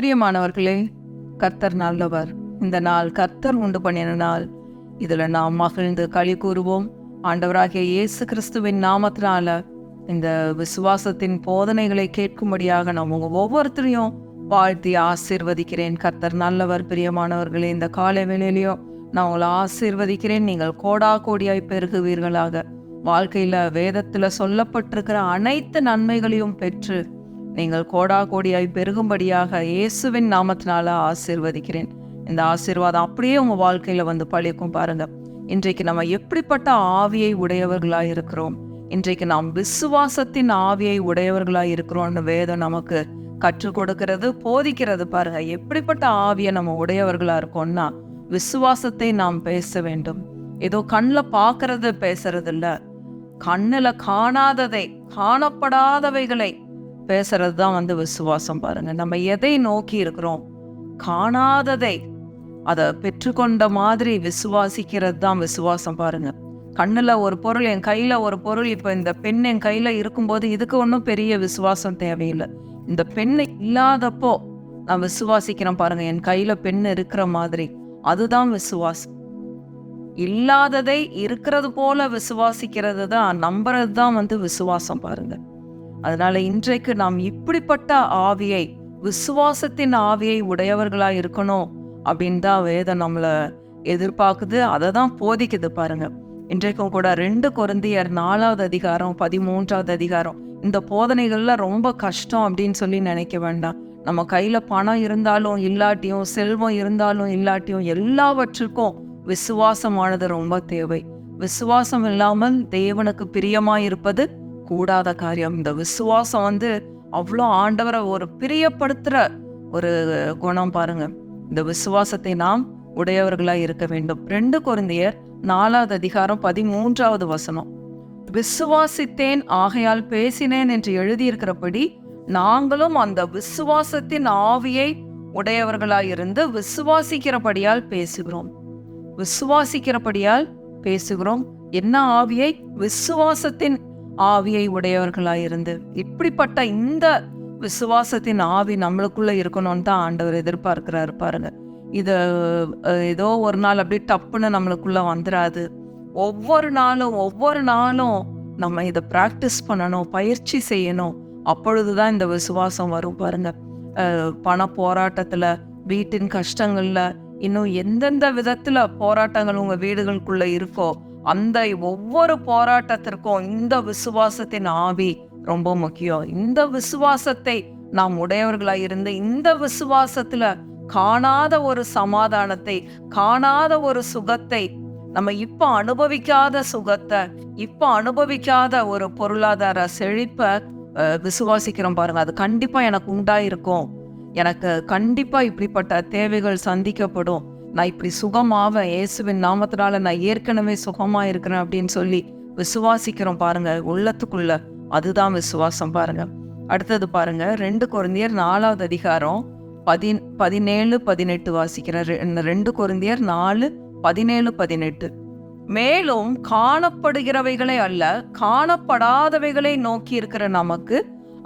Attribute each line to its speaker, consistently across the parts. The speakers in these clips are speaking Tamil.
Speaker 1: பிரியமானவர்களே, கர்த்தர் நல்லவர். இந்த நாள் கர்த்தர் உண்டு பண்ணின நாள். இதில் நாம் மகிழ்ந்து களி கூறுவோம். ஆண்டவராகிய இயேசு கிறிஸ்துவின் நாமத்தினால இந்த விசுவாசத்தின் போதனைகளை கேட்கும்படியாக நான் உங்கள் ஒவ்வொருத்தரையும் வாழ்த்தி ஆசீர்வதிக்கிறேன். கர்த்தர் நல்லவர். பிரியமானவர்களே, இந்த காலை வேளையிலையும் நான் உங்களை ஆசீர்வதிக்கிறேன். நீங்கள் கோடா கோடியாய் பெருகுவீர்களாக. வாழ்க்கையில் வேதத்தில் சொல்லப்பட்டிருக்கிற அனைத்து நன்மைகளையும் பெற்று நீங்கள் கோடா கோடியாய் பெருகும்படியாக இயேசுவின் நாமத்தினால ஆசீர்வதிக்கிறேன். இந்த ஆசீர்வாதம் அப்படியே உங்கள் வாழ்க்கையில் வந்து பழிக்கும். பாருங்க, இன்றைக்கு நம்ம எப்படிப்பட்ட ஆவியை உடையவர்களாக இருக்கிறோம். இன்றைக்கு நாம் விசுவாசத்தின் ஆவியை உடையவர்களாக இருக்கிறோம்னு வேதம் நமக்கு கற்றுக் கொடுக்கிறது, போதிக்கிறது. பாருங்க, எப்படிப்பட்ட ஆவியை நம்ம உடையவர்களாக இருக்கோம்னா, விசுவாசத்தை நாம் பேச வேண்டும். ஏதோ கண்ணில் பார்க்கறது பேசுறது இல்லை, கண்ணில் காணாததை, காணப்படாதவைகளை பேசுறது தான் வந்து விசுவாசம். பாருங்க, நம்ம எதை நோக்கி இருக்கிறோம், காணாததை அதை பெற்றுக்கொண்ட மாதிரி விசுவாசிக்கிறது தான் விசுவாசம். பாருங்க, கண்ணில் ஒரு பொருள், என் கையில் ஒரு பொருள், இப்போ இந்த பெண் என் கையில் இருக்கும்போது இதுக்கு ஒன்றும் பெரிய விசுவாசம் தேவையில்லை. இந்த பெண்ணை இல்லாதப்போ நான் விசுவாசிக்கிறேன். பாருங்க, என் கையில் பெண் இருக்கிற மாதிரி, அதுதான் விசுவாசம். இல்லாததை இருக்கிறது போல விசுவாசிக்கிறது தான், நம்புறது தான் வந்து விசுவாசம். பாருங்க, அதனால இன்றைக்கு நாம் இப்படிப்பட்ட ஆவியை, விசுவாசத்தின் ஆவியை உடையவர்களா இருக்கணும் அப்படின்னு தான் வேதம் நம்மளை எதிர்பார்க்குது, அதை தான் போதிக்குது. பாருங்க, இன்றைக்கும் கூட 2 கொரிந்தியர் 4வது அதிகாரம் 13வது அதிகாரம், இந்த போதனைகள்ல ரொம்ப கஷ்டம் அப்படின்னு சொல்லி நினைக்க வேண்டாம். நம்ம கையில பணம் இருந்தாலும் இல்லாட்டியும், செல்வம் இருந்தாலும் இல்லாட்டியும், எல்லாவற்றுக்கும் விசுவாசமானது ரொம்ப தேவை. விசுவாசம் இல்லாமல் தேவனுக்கு பிரியமாயிருப்பது கூடாத காரியம். இந்த விசுவாசம் வந்து அவ்வளோ ஆண்டவரை ஒரு பிரியப்படுத்துற ஒரு குணம். பாருங்க, இந்த விசுவாசத்தை நாம் உடையவர்களாய் இருக்க வேண்டும். 2 கொரிந்தியர் 4வது அதிகாரம் 13வது வசனம், விசுவாசித்தேன் ஆகையால் பேசினேன் என்று எழுதியிருக்கிறபடி நாங்களும் அந்த விசுவாசத்தின் ஆவியை உடையவர்களாயிருந்து விசுவாசிக்கிறபடியால் பேசுகிறோம். விசுவாசிக்கிறபடியால் பேசுகிறோம். என்ன ஆவியை? விசுவாசத்தின் ஆவியை உடையவர்களாயிருந்து. இப்படிப்பட்ட இந்த விசுவாசத்தின் ஆவி நம்மளுக்குள்ள இருக்கணும்னு தான் ஆண்டவர் எதிர்பார்க்கிறாரு. பாருங்க, இது ஏதோ ஒரு நாள் அப்படி டப்புன்னு நம்மளுக்குள்ள வந்துடாது. ஒவ்வொரு நாளும் நம்ம இதை பிராக்டிஸ் பண்ணணும், பயிற்சி செய்யணும். அப்பொழுதுதான் இந்த விசுவாசம் வரும். பாருங்க, பண போராட்டத்துல, வீட்டின் கஷ்டங்கள்ல, இன்னும் எந்தெந்த விதத்துல போராட்டங்கள் உங்க வீடுகளுக்குள்ள இருக்கோ, அந்த ஒவ்வொரு போராட்டத்திற்கும் இந்த விசுவாசத்தின் ஆவி ரொம்ப முக்கியம். இந்த விசுவாசத்தை நாம் உடையவர்களாய் இருந்து, இந்த விசுவாசத்துல காணாத ஒரு சமாதானத்தை, காணாத ஒரு சுகத்தை, நம்ம இப்ப அனுபவிக்காத சுகத்தை, இப்ப அனுபவிக்காத ஒரு பொருளாதார செழிப்பை விசுவாசிக்கிறோம். பாருங்க, அது கண்டிப்பா எனக்கு உண்டாயிருக்கும். எனக்கு கண்டிப்பா இப்படிப்பட்ட தேவைகள் சந்திக்கப்படும். நான் இப்படி சுகமாவேன், இயேசுவின் நாமத்தினால நான் ஏற்கனவே சுகமா இருக்கிறேன் அப்படின்னு சொல்லி விசுவாசிக்கிறோம். பாருங்க, உள்ளத்துக்குள்ள, அதுதான் விசுவாசம். பாருங்க, அடுத்தது பாருங்க, 2 கொரிந்தியர் 4வது அதிகாரம் 17-18 வாசிக்கிறேன். 2 கொரிந்தியர் 4:17-18, மேலும் காணப்படுகிறவைகளை அல்ல, காணப்படாதவைகளை நோக்கி இருக்கிற நமக்கு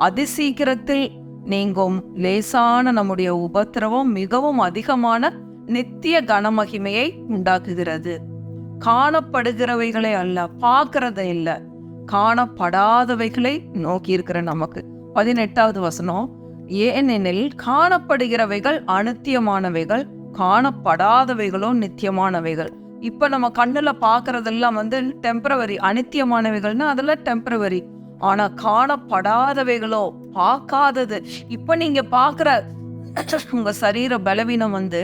Speaker 1: அதிசீக்கிரத்தில் நீங்கும் லேசான நம்முடைய உபத்திரவம் மிகவும் அதிகமான நித்திய கனமகிமையை உண்டாக்குகிறது. காணப்படுகிறவைகளை அல்ல, பார்க்கறதை இல்லை, காணப்படாதவைகளை நோக்கி இருக்கிற நமக்கு. 18வது வசனம், ஏனெனில் காணப்படுகிறவைகள் அநித்தியமானவைகள், காணப்படாதவைகளோ நித்தியமானவைகள். இப்ப நம்ம கண்ணுல பார்க்கறதெல்லாம் வந்து டெம்பரவரி, அநித்தியமானவைகள்னா அதெல்லாம் டெம்பரவரி. ஆனா காணப்படாதவைகளோ, பார்க்காதது, இப்ப நீங்க பார்க்குற உங்க சரீர பலவீனம் வந்து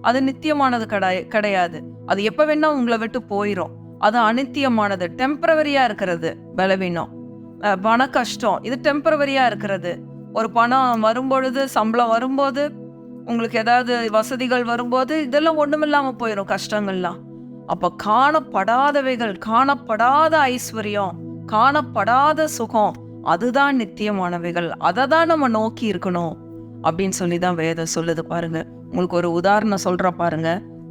Speaker 1: அது நித்தியமானது கிடையாது. அது எப்ப வேணா உங்களை விட்டு போயிடும். அது அநித்தியமானது, டெம்பரவரியா இருக்கிறது. பலவீனம், பண கஷ்டம், இது டெம்பரவரியா இருக்கிறது. ஒரு பணம் வரும்பொழுது, சம்பளம் வரும்போது, உங்களுக்கு ஏதாவது வசதிகள் வரும்போது, இதெல்லாம் ஒண்ணுமில்லாம போயிடும், கஷ்டங்கள்லாம். அப்ப காணப்படாதவைகள், காணப்படாத ஐஸ்வர்யம், காணப்படாத சுகம், அதுதான் நித்தியமானவைகள். அதை தான் நம்ம நோக்கி இருக்கணும் அப்படின்னு சொல்லிதான் வேதம் சொல்லுது. பாருங்க, உங்களுக்கு ஒரு உதாரணம் சொல்ற பாருங்க.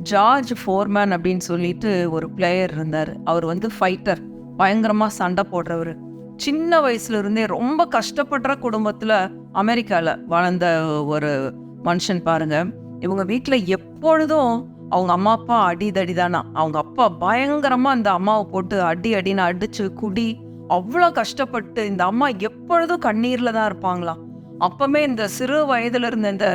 Speaker 1: ஜார்ஜ் ஃபோர்மேன் அப்படின்னு சொல்லிட்டு ஒரு பிளேயர் இருந்தார். அவர் வந்து ஃபைட்டர், பயங்கரமா சண்டை போடுறவர். சின்ன வயசுல இருந்தே ரொம்ப கஷ்டப்படுற குடும்பத்துல அமெரிக்கால வளர்ந்த ஒரு மனுஷன் பாருங்க. இவங்க வீட்டில் எப்பொழுதும் அவங்க அம்மா அப்பா அடிதடி தானா. அவங்க அப்பா பயங்கரமா இந்த அம்மாவை போட்டு அடின்னு அடிச்சு குடி அவ்வளோ கஷ்டப்பட்டு இந்த அம்மா எப்பொழுதும் கண்ணீர்ல தான் இருப்பாங்களாம். அப்பமே இந்த சிறு வயதுல இருந்த இந்த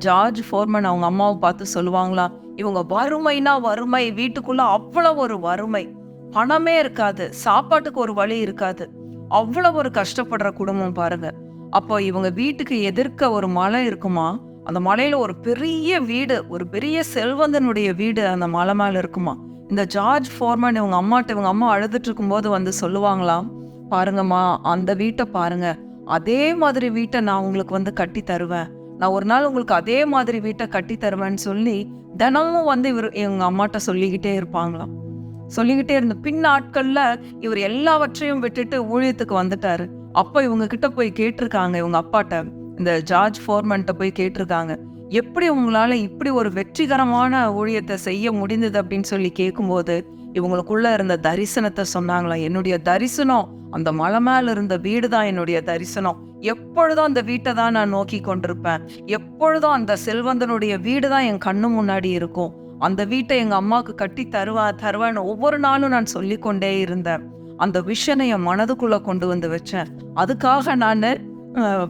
Speaker 1: ஜார்ஜ் ஃபோர்மன் அவங்க அம்மாவை பார்த்து சொல்லுவாங்களாம், இவங்க வறுமைனா வறுமை, வீட்டுக்குள்ள அவ்வளவு ஒரு வறுமை, பணமே இருக்காது, சாப்பாட்டுக்கு ஒரு வழி இருக்காது, அவ்வளவு ஒரு கஷ்டப்படுற குடும்பம் பாருங்க. அப்போ இவங்க வீட்டுக்கு எதிர்க்க ஒரு மலை இருக்குமா, அந்த மலையில ஒரு பெரிய வீடு, ஒரு பெரிய செல்வந்தனுடைய வீடு அந்த மலை மேல இருக்குமா. இந்த ஜார்ஜ் ஃபோர்மன் இவங்க அம்மா அழுதுட்டு இருக்கும்போது வந்து சொல்லுவாங்களாம், பாருங்கம்மா அந்த வீட்டை பாருங்க, அதே மாதிரி வீட்டை நான் உங்களுக்கு வந்து கட்டி தருவேன், நான் ஒரு நாள் உங்களுக்கு அதே மாதிரி வீட்டை கட்டி தருவேன்னு சொல்லி தினமும் வந்து இவங்க அம்மாட்ட சொல்லிக்கிட்டே இருப்பாங்களாம். சொல்லிக்கிட்டே இருந்த பின் நாட்கள்ல இவர் எல்லாவற்றையும் விட்டுட்டு ஊழியத்துக்கு வந்துட்டாரு. அப்ப இவங்க கிட்ட போய் கேட்டிருக்காங்க, இவங்க அப்பாட்ட, இந்த ஜார்ஜ் ஃபோர்மன்ட்ட போய் கேட்டிருக்காங்க, எப்படி உங்களால இப்படி ஒரு வெற்றிகரமான ஊழியத்தை செய்ய முடிந்தது அப்படின்னு சொல்லி கேட்கும்போது இவங்களுக்குள்ள இருந்த தரிசனத்தை சொன்னாங்களாம். என்னுடைய தரிசனம் அந்த மலை மேல இருந்த வீடு தான் என்னுடைய தரிசனம், எப்பொழுதும் அந்த வீட்டை தான் நான் நோக்கி கொண்டிருப்பேன், எப்பொழுதும் அந்த செல்வந்தனுடைய வீடு தான் என் கண்ணு முன்னாடி இருக்கும், அந்த வீட்டை எங்க அம்மாவுக்கு கட்டி தருவேன்னு ஒவ்வொரு நாளும் நான் சொல்லி கொண்டே இருந்தேன், அந்த விஷனை என் மனதுக்குள்ள கொண்டு வந்து வச்சேன், அதுக்காக நான்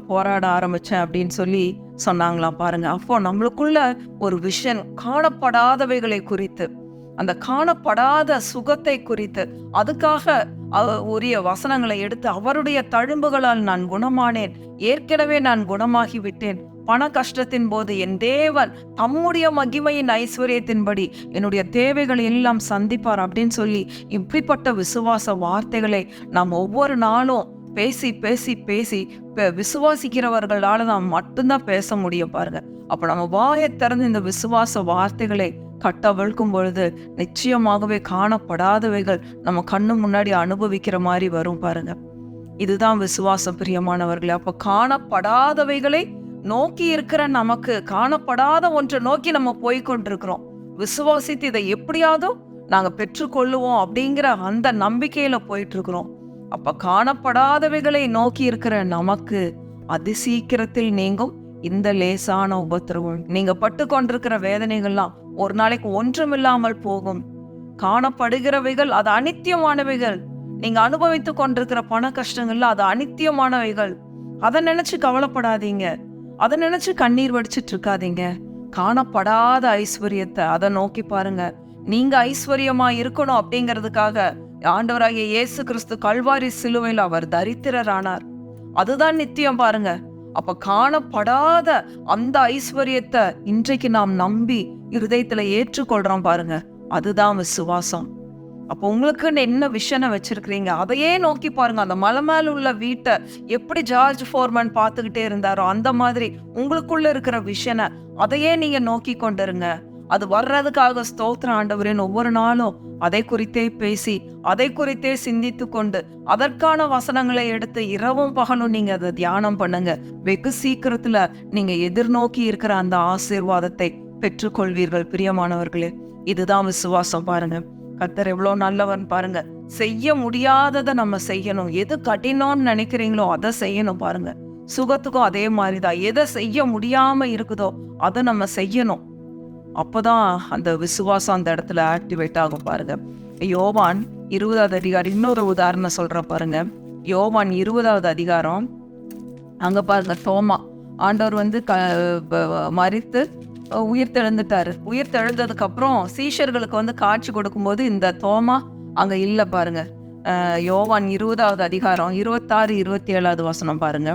Speaker 1: போராட ஆரம்பிச்சேன் அப்படின்னு சொல்லி சொன்னாங்களாம் பாருங்க. அப்போ நம்மளுக்குள்ள ஒரு விஷன், காணப்படாதவைகளை குறித்து, அந்த காணப்படாத சுகத்தை குறித்து, அதுக்காக உரிய வசனங்களை எடுத்து அவருடைய தழும்புகளால் நான் குணமானேன், ஏற்கனவே நான் குணமாகி விட்டேன், பண கஷ்டத்தின் போது என் தேவன் தம்முடைய மகிமையின் ஐஸ்வர்யத்தின்படி என்னுடைய தேவைகளை எல்லாம் சந்திப்பார் அப்படின்னு சொல்லி இப்படிப்பட்ட விசுவாச வார்த்தைகளை நாம் ஒவ்வொரு நாளும் பேசி பேசி பேசி விசுவாசிக்கிறவர்களால தான் மட்டும்தான் பேச முடியும் பாருங்க. அப்ப நம்ம வாயை திறந்து இந்த விசுவாச வார்த்தைகளை கட்டவிழ்க்கும் பொழுது நிச்சயமாகவே காணப்படாதவைகள் நம்ம கண்ணு முன்னாடி அனுபவிக்கிற மாதிரி வரும் பாருங்க. இதுதான் விசுவாசம் பிரியமானவர்களே. அப்ப காணப்படாதவைகளை நோக்கி இருக்கிற நமக்கு காணப்படாத ஒன்றை நோக்கி நம்ம போய்கொண்டிருக்கிறோம். விசுவாசித்து இதை எப்படியாவது நாங்க பெற்றுக்கொள்ளுவோம் அப்படிங்கிற அந்த நம்பிக்கையில போயிட்டு இருக்கிறோம். அப்ப காணப்படாதவைகளை நோக்கி இருக்கிற நமக்கு அதிசீக்கிரத்தில் நீங்கும் இந்த லேசான உபத்திரவம், நீங்க பட்டு கொண்டிருக்கிற வேதனைகள்லாம் ஒரு நாளைக்கு ஒன்றுமில்லாமல் போகும். காணப்படுகிறவைகள் அது அனித்தியமானவைகள், நீங்க அனுபவித்து கொண்டிருக்கிற பண கஷ்டங்கள்ல அது அனித்தியமானவைகள். அதை நினைச்சு கவலைப்படாதீங்க, அதை நினைச்சு கண்ணீர் வடிச்சிட்டு இருக்காதீங்க. காணப்படாத ஐஸ்வர்யத்தை அதை நோக்கி பாருங்க. நீங்க ஐஸ்வர்யமா இருக்கணும் அப்படிங்கிறதுக்காக ஆண்டவராகிய இயேசு கிறிஸ்து கல்வாரி சிலுவையில் அவர் தரித்திரரானார். அதுதான் நித்தியம் பாருங்க. அப்ப காணப்படாத அந்த ஐஸ்வர்யத்தை இன்றைக்கு நாம் நம்பி இருதயத்துல ஏற்றுக்கொள்றோம் பாருங்க, அதுதான் விசுவாசம். அப்போ உங்களுக்குன்னு என்ன விஷனை வச்சிருக்கிறீங்க அதையே நோக்கி பாருங்க. அந்த மலை மேல உள்ள வீட்டை எப்படி ஜார்ஜ் ஃபோர்மன் பார்த்துக்கிட்டே இருந்தாரோ அந்த மாதிரி உங்களுக்குள்ள இருக்கிற விஷனை அதையே நீங்க நோக்கி கொண்டிருங்க. அது வர்றதுக்காக ஸ்தோத்திரம் ஆண்டவரேன்னு ஒவ்வொரு நாளும் அதை குறித்தே பேசி அதை குறித்தே சிந்தித்து கொண்டு அதற்கான வசனங்களை எடுத்து இரவும் பகலும் நீங்க அதை தியானம் பண்ணுங்க. வெகு சீக்கிரத்துல நீங்க எதிர்நோக்கி இருக்கிற அந்த ஆசீர்வாதத்தை பெற்றுக்கொள்வீர்கள் பிரியமானவர்களே. இதுதான் விசுவாசம் பாருங்க. கர்த்தர் எவ்வளவு நல்லவன் பாருங்க. செய்ய முடியாததை நம்ம செய்யணும். எது கடினம்னு நினைக்கிறீங்களோ அதை செய்யணும் பாருங்க. சுகத்துக்கும் அதே மாதிரிதான், எதை செய்ய முடியாம இருக்குதோ அதை நம்ம செய்யணும். அப்போதான் அந்த விசுவாசம் அந்த இடத்துல ஆக்டிவேட் ஆகும் பாருங்க. யோவான் 20வது அதிகாரம் இன்னொரு உதாரணம் சொல்ற பாருங்க. யோவான் 20வது அதிகாரம் அங்க பாருங்க, தோமா ஆண்டவர் வந்து மரித்து உயிர்த்தெழுந்துட்டாரு. உயிர்த்தெழுந்ததுக்கு அப்புறம் சீஷர்களுக்கு வந்து காட்சி கொடுக்கும்போது இந்த தோமா அங்க இல்ல பாருங்க. யோவான் 20வது அதிகாரம் 26, 27வது வசனம் பாருங்க.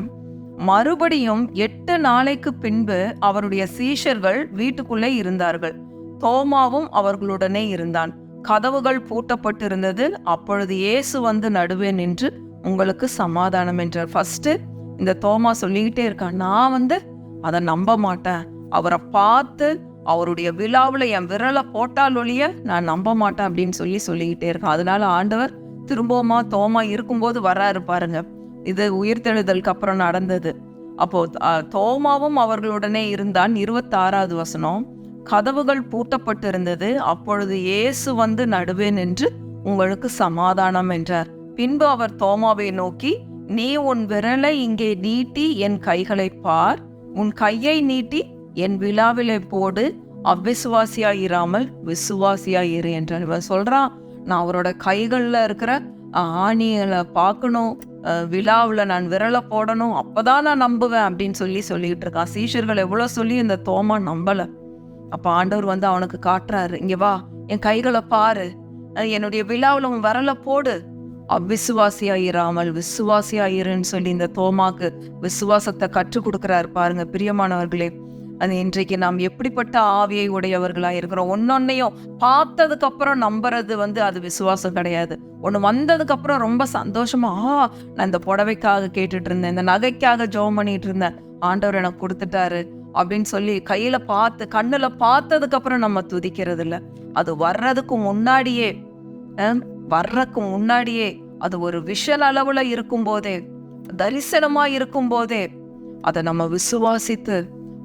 Speaker 1: மறுபடியும் 8 நாளைக்கு பின்பு அவருடைய சீஷர்கள் வீட்டுக்குள்ளே இருந்தார்கள். தோமாவும் அவர்களுடனே இருந்தான். கதவுகள் பூட்டப்பட்டிருந்தது. அப்பொழுது இயேசு வந்து நடுவே நின்று உங்களுக்கு சமாதானம் என்றார். ஃபர்ஸ்ட் இந்த தோமா சொல்லிக்கிட்டே இருக்கான், நான் வந்து அதை நம்ப மாட்டேன், அவரை பார்த்து அவருடைய விழாவில் என் விரலை போட்டால் ஒழிய நான் நம்ப மாட்டேன் அப்படின்னு சொல்லிக்கிட்டே இருக்கான். அதனால ஆண்டவர் திரும்பவுமா தோமா இருக்கும்போது வர்றாரு பாருங்க. இது உயிர்த்தெழுதலுக்கு அப்புறம் நடந்தது. அப்போ தோமாவும் அவர்களுடனே இருந்தான். 26வது வசனம். கதவுகள் பூட்டப்பட்டிருந்தது. அப்பொழுது இயேசு வந்து நடுவே நின்று உங்களுக்கு சமாதானம் என்றார். பின்பு அவர் தோமாவை நோக்கி, நீ உன் விரலை இங்கே நீட்டி என் கைகளை பார், உன் கையை நீட்டி என் விழாவிலே போடு, அவ்விசுவாசியாயிராமல் விசுவாசியாயிரு என்றார். இவன் சொல்றான், நான் அவரோட கைகள்ல இருக்கிற ஆணிகளை பார்க்கணும், விழாவில் நான் விரலை போடணும், அப்பதான் நான் நம்புவேன் அப்படின்னு சொல்லிட்டு இருக்கான். சீஷர்கள் எவ்வளோ சொல்லி இந்த தோமா நம்பலை. அப்போ ஆண்டவர் வந்து அவனுக்கு காட்டுறாரு, இங்கே வா, என் கைகளை பாரு, என்னுடைய விழாவில் உன் விரலை போடு, அவ்விசுவாசியாயிராமல் விசுவாசியாயிருன்னு சொல்லி இந்த தோமாக்கு விசுவாசத்தை கற்றுக் கொடுக்குறாரு. பாருங்க பிரியமானவர்களே, அது இன்றைக்கு நாம் எப்படிப்பட்ட ஆவியை உடையவர்களாக இருக்கிறோம். ஒன்னொன்னையும் பார்த்ததுக்கு அப்புறம் நம்புறது வந்து அது விசுவாசம் கிடையாது. ஒன்று வந்ததுக்கு அப்புறம் ரொம்ப சந்தோஷமா, நான் இந்த புடவைக்காக கேட்டுட்டு இருந்தேன், இந்த நகைக்காக ஜெபம் பண்ணிட்டு இருந்தேன், ஆண்டவர் எனக்கு கொடுத்துட்டாரு அப்படின்னு சொல்லி கையில பார்த்து கண்ணுல பார்த்ததுக்கு அப்புறம் நம்ம துதிக்கிறது இல்லை. அது வர்றதுக்கு முன்னாடியே அது ஒரு விஷன் அளவுல இருக்கும் போதே, தரிசனமா இருக்கும் போதே அதை நம்ம விசுவாசித்து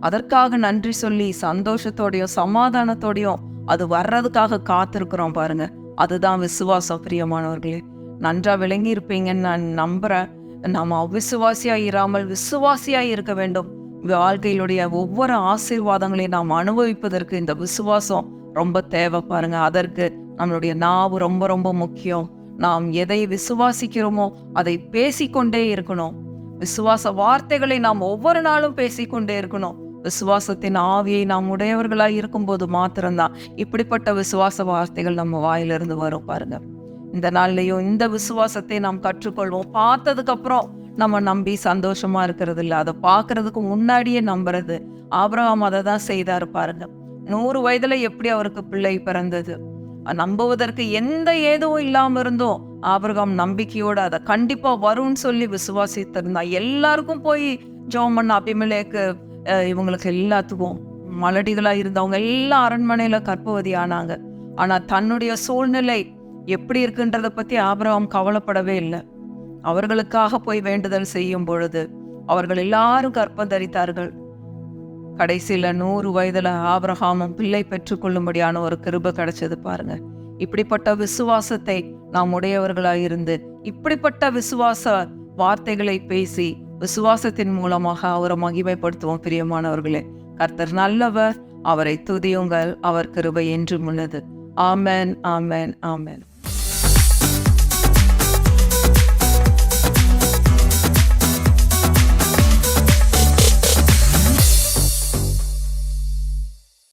Speaker 1: அதற்காக நன்றி சொல்லி சந்தோஷத்தோடையும் சமாதானத்தோடையும் அது வர்றதுக்காக காத்திருக்கிறோம் பாருங்க. அதுதான் விசுவாசம். பிரியமானவர்களே, நன்றா விளங்கி இருப்பீங்கன்னு நான் நம்புறேன். நம்ம அவ்விசுவாசியா இராமல் விசுவாசியா இருக்க வேண்டும். வாழ்க்கையிலுடைய ஒவ்வொரு ஆசீர்வாதங்களையும் நாம் அனுபவிப்பதற்கு இந்த விசுவாசம் ரொம்ப தேவை பாருங்க. அதற்கு நம்மளுடைய நாவு ரொம்ப ரொம்ப முக்கியம். நாம் எதை விசுவாசிக்கிறோமோ அதை பேசிக்கொண்டே இருக்கணும். விசுவாச வார்த்தைகளை நாம் ஒவ்வொரு நாளும் பேசிக்கொண்டே இருக்கணும். விசுவாசத்தின் ஆவியை நாம் உடையவர்களாய் இருக்கும்போது மாத்திரம்தான் இப்படிப்பட்ட விசுவாச வார்த்தைகள் நம்ம வாயிலிருந்து வரும் பாருங்க. இந்த நாள்லயும் இந்த விசுவாசத்தை நாம் கற்றுக்கொள்வோம். பார்த்ததுக்கு அப்புறம் நம்ம நம்பி சந்தோஷமா இருக்கிறது இல்லை, அதை பார்க்கறதுக்கு முன்னாடியே நம்புறது. ஆபிரகாம் அதை தான் செய்தாரு பாருங்க. 100 வயதுல எப்படி அவருக்கு பிள்ளை பிறந்தது, நம்புவதற்கு எந்த ஏதுவும் இல்லாம இருந்தோம். ஆபிரகாம் நம்பிக்கையோட அதை கண்டிப்பா வரும்னு சொல்லி விசுவாசித்திருந்தா. எல்லாருக்கும் போய் ஜெபம் பண்ண அபிமெலேக்கு, இவங்களுக்கு எல்லாத்துக்கும் மலடிகளா இருந்தவங்க எல்லாம் அரண்மனையில கர்ப்பவதி ஆனாங்க. ஆனா தன்னுடைய சூழ்நிலை எப்படி இருக்குன்றத பத்தி ஆபிரகாம் கவலைப்படவே இல்லை. அவர்களுக்காக போய் வேண்டுதல் செய்யும் பொழுது அவர்கள் எல்லாரும் கர்ப்பம் தரித்தார்கள். கடைசியில 100 வயதுல ஆபிரகாமும் பிள்ளை பெற்றுக்கொள்ளும்படியான ஒரு கிருபை கிடைச்சது பாருங்க. இப்படிப்பட்ட விசுவாசத்தை நாம் உடையவர்களாய் இருந்து இப்படிப்பட்ட விசுவாச வார்த்தைகளை பேசி விசுவாசத்தின் மூலமாக அவரை மகிமைப்படுத்துவோம். பிரியமானவர்களே, கர்த்தர் நல்லவர், அவரை துதியுங்கள், அவர் கிருபை என்றும் உள்ளது. ஆமென், ஆமென், ஆமென்.